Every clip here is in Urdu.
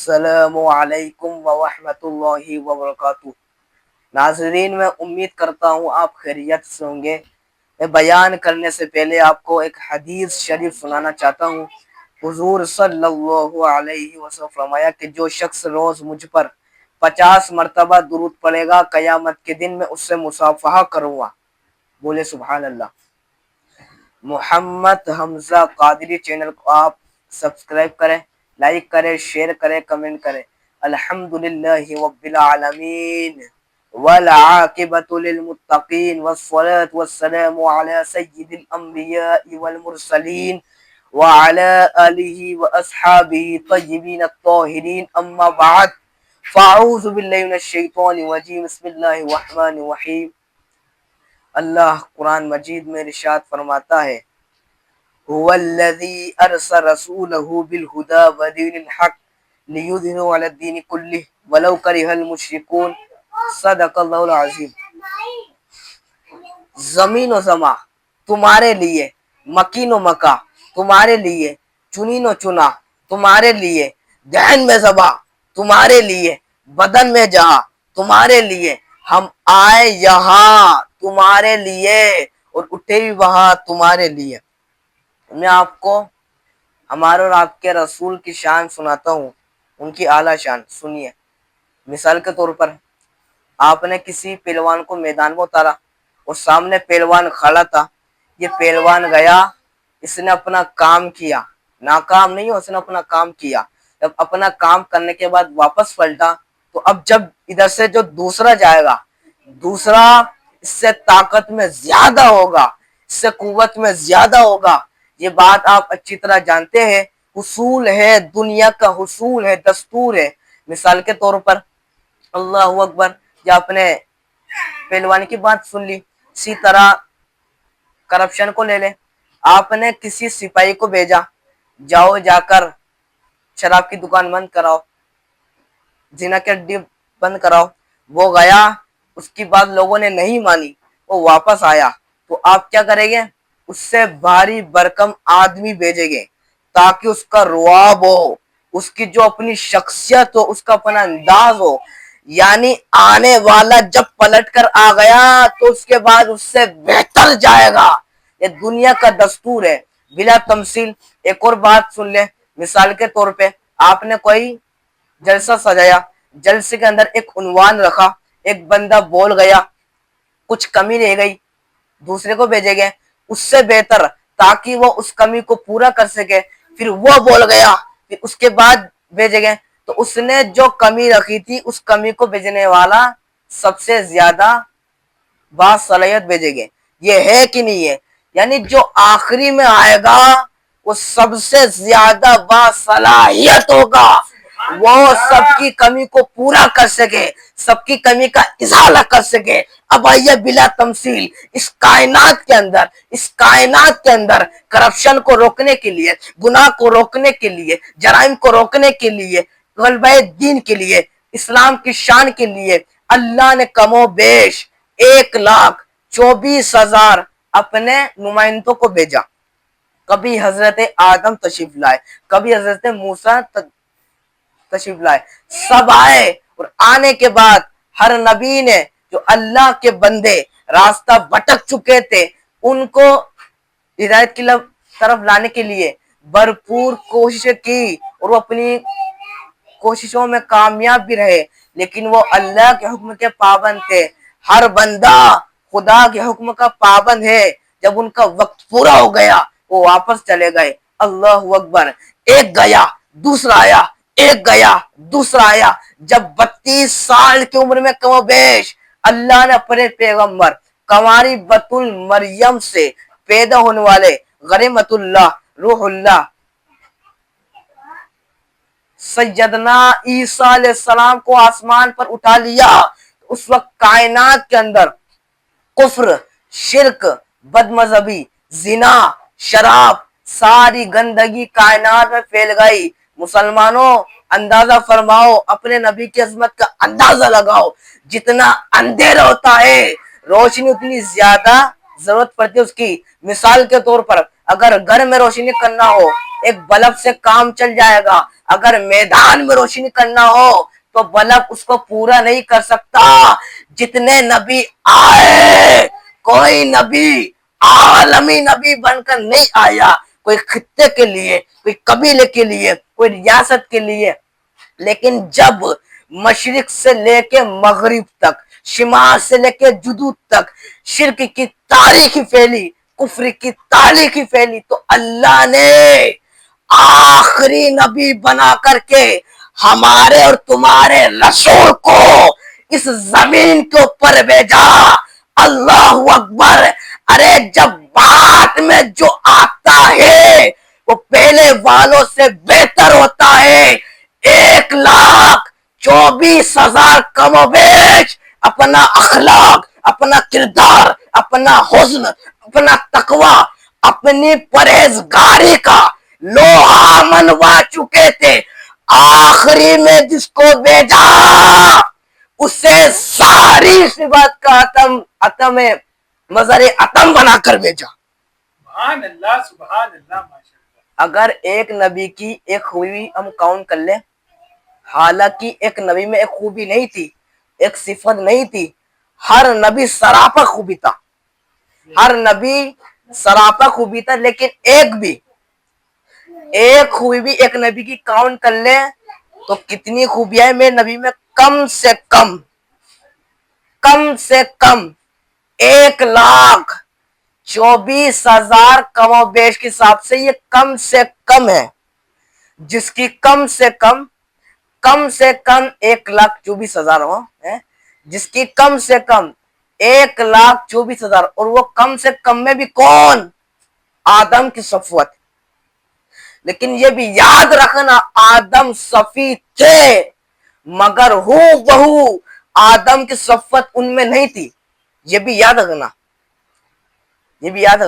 السلام علیکم ورحمۃ اللہ وبرکاتہ۔ ناظرین، میں امید کرتا ہوں آپ خیریت سے ہوں گے۔ میں بیان کرنے سے پہلے آپ کو ایک حدیث شریف سنانا چاہتا ہوں۔ حضور صلی اللہ علیہ وسلم فرمایا کہ جو شخص روز مجھ پر 50 مرتبہ درود پڑے گا، قیامت کے دن میں اس سے مصافحہ کروں گا۔ بولے سبحان اللہ۔ محمد حمزہ قادری چینل کو آپ سبسکرائب کریں، لائک کریں، شیئر کریں، کمنٹ کریں۔ الحمدللہ رب العالمین والعاقبۃ للمتقین والصلاة والسلام علی سید الانبیاء والمرسلین وعلی آلہ واصحابہ طیبین الطاہرین، اما بعد فاعوذ باللہ من الشیطان الرجیم، بسم اللہ الرحمن الرحیم۔ اللہ قرآن مجید میں ارشاد فرماتا ہے، هو الذی ارسل رسولہ بالہدی ودین الحق لیظہرہ علی الدین کلہ ولو کرہ المشرکون۔ صدق اللہ العظیم۔ زمین و زماں تمہارے لیے، مکین و مکہ تمہارے لیے، چنین و چنا تمہارے لیے، دہن میں زبا تمہارے لیے، بدن میں جہاں تمہارے لیے، ہم آئے یہاں تمہارے لیے اور اٹھے بھی وہاں تمہارے لیے۔ میں آپ کو ہمارے اور آپ کے رسول کی شان سناتا ہوں، ان کی اعلیٰ شان سنیے۔ مثال کے طور پر آپ نے کسی پہلوان کو میدان میں اتارا اور سامنے پہلوان کھڑا تھا۔ یہ پہلوان گیا، اس نے اپنا کام کیا، ناکام نہیں ہو، اس نے اپنا کام کیا۔ جب اپنا کام کرنے کے بعد واپس پلٹا تو اب جب ادھر سے جو دوسرا جائے گا، دوسرا اس سے طاقت میں زیادہ ہوگا، اس سے قوت میں زیادہ ہوگا۔ یہ بات آپ اچھی طرح جانتے ہیں، حصول ہے، دنیا کا حصول ہے، دستور ہے۔ مثال کے طور پر اللہ اکبر، یا اپنے پہلوان کی بات سن لی، اسی طرح کرپشن کو لے لیں۔ آپ نے کسی سپاہی کو بھیجا، جاؤ جا کر شراب کی دکان بند کراؤ، زنا کے اڈے بند کراؤ۔ وہ گیا، اس کی بات لوگوں نے نہیں مانی، وہ واپس آیا، تو آپ کیا کریں گے؟ اس سے بھاری برکم آدمی بھیجیں گے تاکہ اس کا رواب ہو، اس کی جو اپنی شخصیت ہو، اس کا اپنا انداز ہو۔ یعنی آنے والا جب پلٹ کر آ گیا تو اس کے بعد اس سے بہتر جائے گا۔ یہ دنیا کا دستور ہے بلا تمثیل۔ ایک اور بات سن لیں، مثال کے طور پہ آپ نے کوئی جلسہ سجایا، جلسے کے اندر ایک عنوان رکھا، ایک بندہ بول گیا، کچھ کمی رہ گئی، دوسرے کو بھیجے گئے اس سے بہتر تاکہ وہ اس کمی کو پورا کر سکے۔ پھر وہ بول گیا، پھر اس کے بعد بھیجے گئے، تو اس نے جو کمی رکھی تھی اس کمی کو بھیجنے والا سب سے زیادہ باصلاحیت بھیجے گئے۔ یہ ہے کہ نہیں ہے؟ یعنی جو آخری میں آئے گا وہ سب سے زیادہ باصلاحیت ہوگا، وہ سب کی کمی کو پورا کر سکے، سب کی کمی کا ازالہ کر سکے۔ اب آئیے بلا تمثیل اس کائنات کے اندر کرپشن کو روکنے کے لیے، گناہ کو روکنے کے لیے، جرائم کو روکنے کے لیے، غلبہ دین کے لیے، اسلام کی شان کے لیے اللہ نے کم و بیش 1,24,000 اپنے نمائندوں کو بھیجا۔ کبھی حضرت آدم تشریف لائے، کبھی حضرت موسیٰ تشریف لائے، سب آئے، اور آنے کے بعد ہر نبی نے جو اللہ کے بندے راستہ بھٹک چکے تھے ان کو ہدایت کی طرف لانے کے لیے بھرپور کوشش کی، اور وہ اپنی کوششوں میں کامیاب بھی رہے، لیکن وہ اللہ کے حکم کے پابند تھے۔ ہر بندہ خدا کے حکم کا پابند ہے۔ جب ان کا وقت پورا ہو گیا وہ واپس چلے گئے۔ اللہ اکبر۔ ایک گیا، دوسرا آیا، ایک گیا، دوسرا آیا۔ جب 32 سال کی عمر میں کم و بیش اللہ نے اپنے پیغمبر کنواری بتول مریم سے پیدا ہونے والے غریمت اللہ، روح اللہ، سیدنا عیسیٰ علیہ السلام کو آسمان پر اٹھا لیا، اس وقت کائنات کے اندر کفر، شرک، بد مذہبی، زنا، شراب، ساری گندگی کائنات میں پھیل گئی۔ مسلمانوں اندازہ فرماؤ، اپنے نبی کی عظمت کا اندازہ لگاؤ۔ جتنا اندھیرا ہوتا ہے روشنی اتنی زیادہ ضرورت پڑتی ہے اس کی۔ مثال کے طور پر اگر گھر میں روشنی کرنا ہو ایک بلب سے کام چل جائے گا. اگر میدان میں روشنی کرنا ہو تو بلب اس کو پورا نہیں کر سکتا. جتنے نبی آئے کوئی نبی عالمی نبی بن کر نہیں آیا. کوئی خطے کے لیے, کوئی قبیلے کے لیے, کوئی ریاست کے لیے. لیکن جب مشرق سے لے کے مغرب تک, شمال سے لے کے جنوب تک شرک کی تاریخ پھیلی, کفر کی تاریخ پھیلی, تو اللہ نے آخری نبی بنا کر کے ہمارے اور تمہارے رسول کو اس زمین کے اوپر بھیجا. اللہ اکبر. ارے جب بات میں جو آتا ہے وہ پہلے والوں سے بہتر ہوتا ہے. 1,24,000 کم و بیش اپنا اخلاق, اپنا کردار, اپنا حسن, اپنا تقوی, اپنی پرہیزگاری کا لوہا منوا چکے تھے. آخری میں جس کو بھیجا اسے ساری صفات کا اتم مظہر اتم بنا کر بھیجا. سبحان اللہ سبحان اللہ ماشاءاللہ. اگر ایک نبی کی ایک خوبی ہم کاؤنٹ کر لیں, حالانکہ ایک نبی میں ایک خوبی نہیں تھی, ایک صفت نہیں تھی, ہر نبی سراپا خوبی تھا, ہر نبی سراپا خوبی تھا. لیکن ایک خوبی بھی ایک نبی کی کاؤنٹ کر لیں تو کتنی خوبیاں میرے نبی میں, کم سے کم 1,24,000 کم و بیش کے حساب سے یہ کم سے کم ہے. جس کی کم سے کم 1,24,000 ہو, جس کی کم سے کم 1,24,000, اور وہ کم سے کم میں بھی کون؟ آدم کی صفوت. لیکن یہ بھی یاد رکھنا آدم صفی تھے مگر بہو آدم کی صفت ان میں نہیں تھی. یہ بھی یاد رکھنا, یہ بھی یاد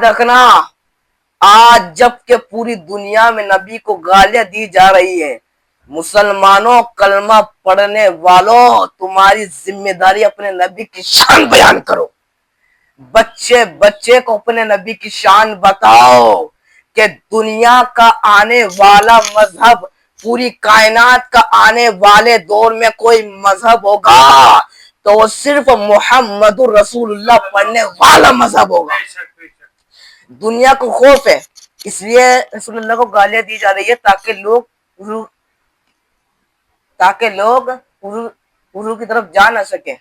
رکھنا. آج جب کہ پوری دنیا میں نبی کو گالیاں دی جا رہی ہے, مسلمانوں کلمہ پڑھنے والوں تمہاری ذمہ داری اپنے نبی کی شان بیان کرو. بچے کو اپنے نبی کی شان بتاؤ کہ دنیا کا آنے والا مذہب, پوری کائنات کا آنے والے دور میں کوئی مذہب ہوگا تو وہ صرف محمد رسول اللہ پڑھنے والا مذہب ہوگا. دنیا کو خوف ہے, اس لیے رسول اللہ کو گالیاں دی جا رہی ہے تاکہ لوگ حضور کی طرف جا نہ سکے.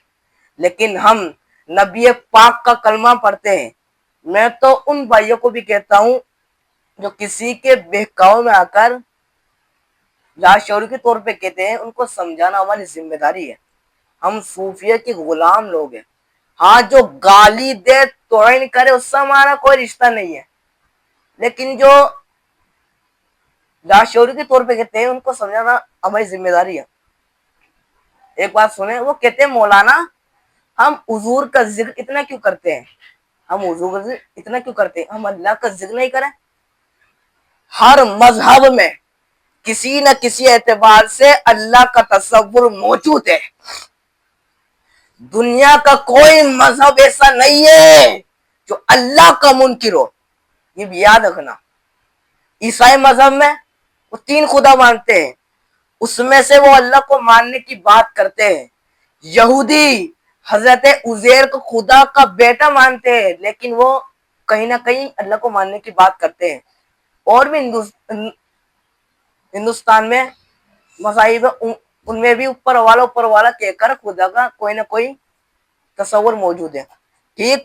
لیکن ہم نبی پاک کا کلمہ پڑھتے ہیں. میں تو ان بھائیوں کو بھی کہتا ہوں جو کسی کے بہکاؤ میں آ کر لاشعوری کے طور پہ کہتے ہیں, ان کو سمجھانا ہماری ذمہ داری ہے. ہم صوفیہ کے غلام لوگ ہیں. ہاں, جو گالی دے توہین کرے اس سے ہمارا کوئی رشتہ نہیں ہے, لیکن جو لاشعوری کے طور پہ کہتے ہیں ان کو سمجھانا ہماری ذمہ داری ہے. ایک بات سنیں, وہ کہتے ہیں مولانا ہم حضور کا ذکر اتنا کیوں کرتے ہیں, ہم اللہ کا ذکر نہیں کریں. ہر مذہب میں کسی نہ کسی اعتبار سے اللہ کا تصور موجود ہے. دنیا کا کوئی مذہب ایسا نہیں ہے جو اللہ کا منکر ہو. یہ بھی یاد رکھنا. عیسائی مذہب میں وہ 3 خدا مانتے ہیں, اس میں سے وہ اللہ کو ماننے کی بات کرتے ہیں. یہودی حضرت عزیر کو خدا کا بیٹا مانتے ہیں, لیکن وہ کہیں نہ کہیں اللہ کو ماننے کی بات کرتے ہیں. اور بھی ہندوستان میں مذاہب ان میں بھی اوپر والا کہہ کر خدا کا کوئی نہ کوئی تصور موجود ہے. ٹھیک,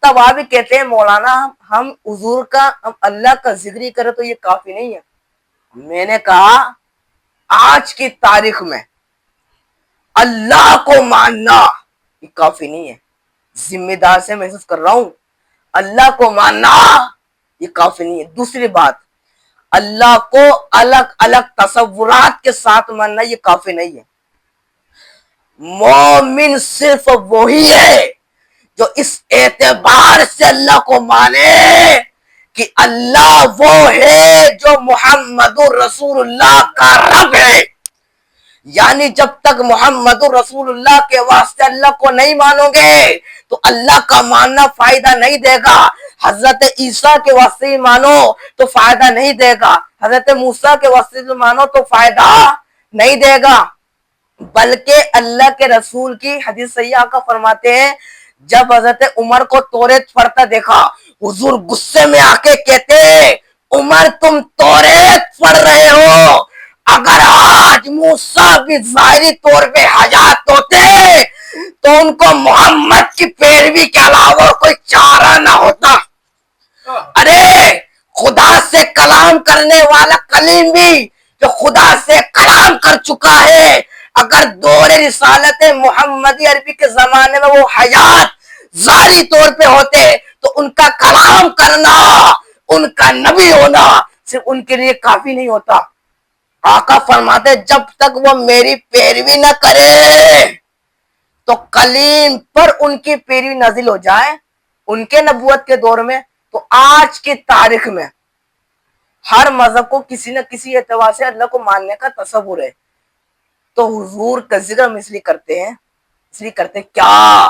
تب آپ بھی کہتے ہیں مولانا ہم حضور کا, ہم اللہ کا ذکر ہی کریں تو یہ کافی نہیں ہے. میں نے کہا آج کی تاریخ میں اللہ کو ماننا یہ کافی نہیں ہے. ذمہ دار سے محسوس کر رہا ہوں, اللہ کو ماننا یہ کافی نہیں ہے. دوسری بات, اللہ کو الگ الگ تصورات کے ساتھ ماننا یہ کافی نہیں ہے. مومن صرف وہی ہے جو اس اعتبار سے اللہ کو مانے کہ اللہ وہ ہے جو محمد رسول اللہ کا رب ہے. یعنی جب تک محمد رسول اللہ کے واسطے اللہ کو نہیں مانو گے تو اللہ کا ماننا فائدہ نہیں دے گا. حضرت عیسیٰ کے واسطے مانو تو فائدہ نہیں دے گا, حضرت موسیٰ کے واسطے مانو تو فائدہ نہیں دے گا, بلکہ اللہ کے رسول کی حدیث صحیحہ کا فرماتے ہیں جب حضرت عمر کو توریت پڑھتا دیکھا حضور غصے میں آ کے کہتے عمر تم توریت پڑھ رہے ہو, اگر آج موسیٰ بھی ظاہری طور پہ حیات ہوتے تو ان کو محمد کی پیروی کے علاوہ کوئی چارہ نہ ہوتا. ارے خدا سے کلام کرنے والا کلیم بھی جو خدا سے کلام کر چکا ہے, اگر دور رسالت محمدی عربی کے زمانے میں وہ حیات ظاہری طور پہ ہوتے تو ان کا کلام کرنا, ان کا نبی ہونا صرف ان کے لیے کافی نہیں ہوتا. آقا فرماتے جب تک وہ میری پیروی نہ کرے تو کلیم پر ان کی پیروی نازل ہو جائے ان کے نبوت کے دور میں, تو آج کی تاریخ میں ہر مذہب کو کسی نہ کسی اعتبار سے اللہ کو ماننے کا تصور ہے. تو حضور کا ذکر ہم اس لیے کرتے ہیں کیا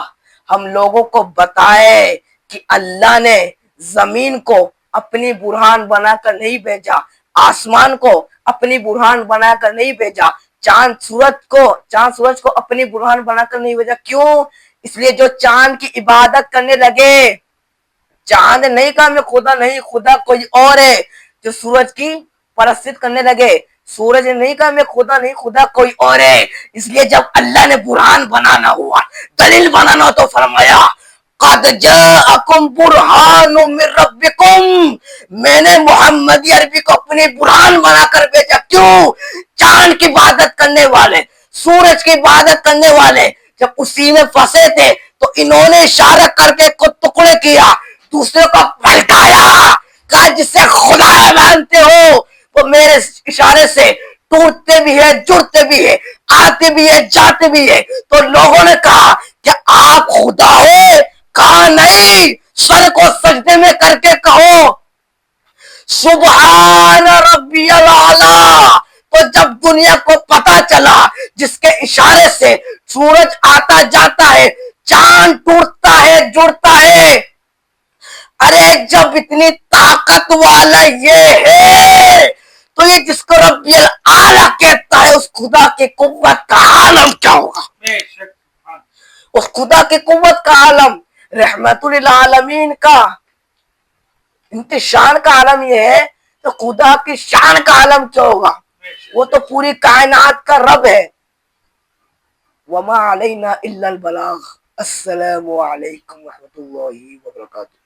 ہم لوگوں کو بتائے کہ اللہ نے زمین کو اپنی برہان بنا کر نہیں بھیجا, آسمان کو اپنی برہان بنا کر نہیں بھیجا, چاند سورج کو اپنی برہان بنا کر نہیں بھیجا. کیوں؟ اس لیے جو چاند کی عبادت کرنے لگے, چاند نہیں کہا میں خدا نہیں, خدا کوئی اور ہے. جو سورج کی پرستش کرنے لگے, سورج نے نہیں کہا میں خدا نہیں, خدا کوئی اور ہے. اس لیے جب اللہ نے برہان بنانا ہوا, دلیل بنانا, تو فرمایا قد جاءکم برہان من ربکم, میں نے محمدی عربی کو اپنی برہان بنا کر بھیجا. کیوں؟ چاند کی عبادت کرنے والے, سورج کی عبادت کرنے والے جب اسی میں پھنسے تھے تو انہوں نے اشارہ کر کے خود ٹکڑے کیا, دوسرے کو پلٹایا, کہا جسے خدا مانتے ہو وہ میرے اشارے سے ٹوٹتے بھی ہے, جڑتے بھی ہے, آتے بھی ہے, جاتے بھی ہے. تو لوگوں نے کہا کہ آپ خدا ہو, کہا نہیں, سر کو سجدے میں کر کے کہو سبحان ربی الاعلی. تو جب دنیا کو پتا چلا جس کے اشارے سے سورج آتا جاتا ہے, چاند ٹوٹتا ہے, جڑتا ہے, ارے جب اتنی طاقت والا یہ ہے تو یہ جس کو ربی الاعلی کہتا ہے اس خدا کی قوت کا عالم کیا ہوگا؟ اس خدا کی قوت کا عالم, رحمت للعالمین کا انتشان کا عالم یہ ہے تو خدا کی شان کا عالم کیا ہوگا؟ وہ تو پوری کائنات کا رب ہے. وما علینا الا البلاغ. السلام علیکم ورحمۃ اللہ وبرکاتہ.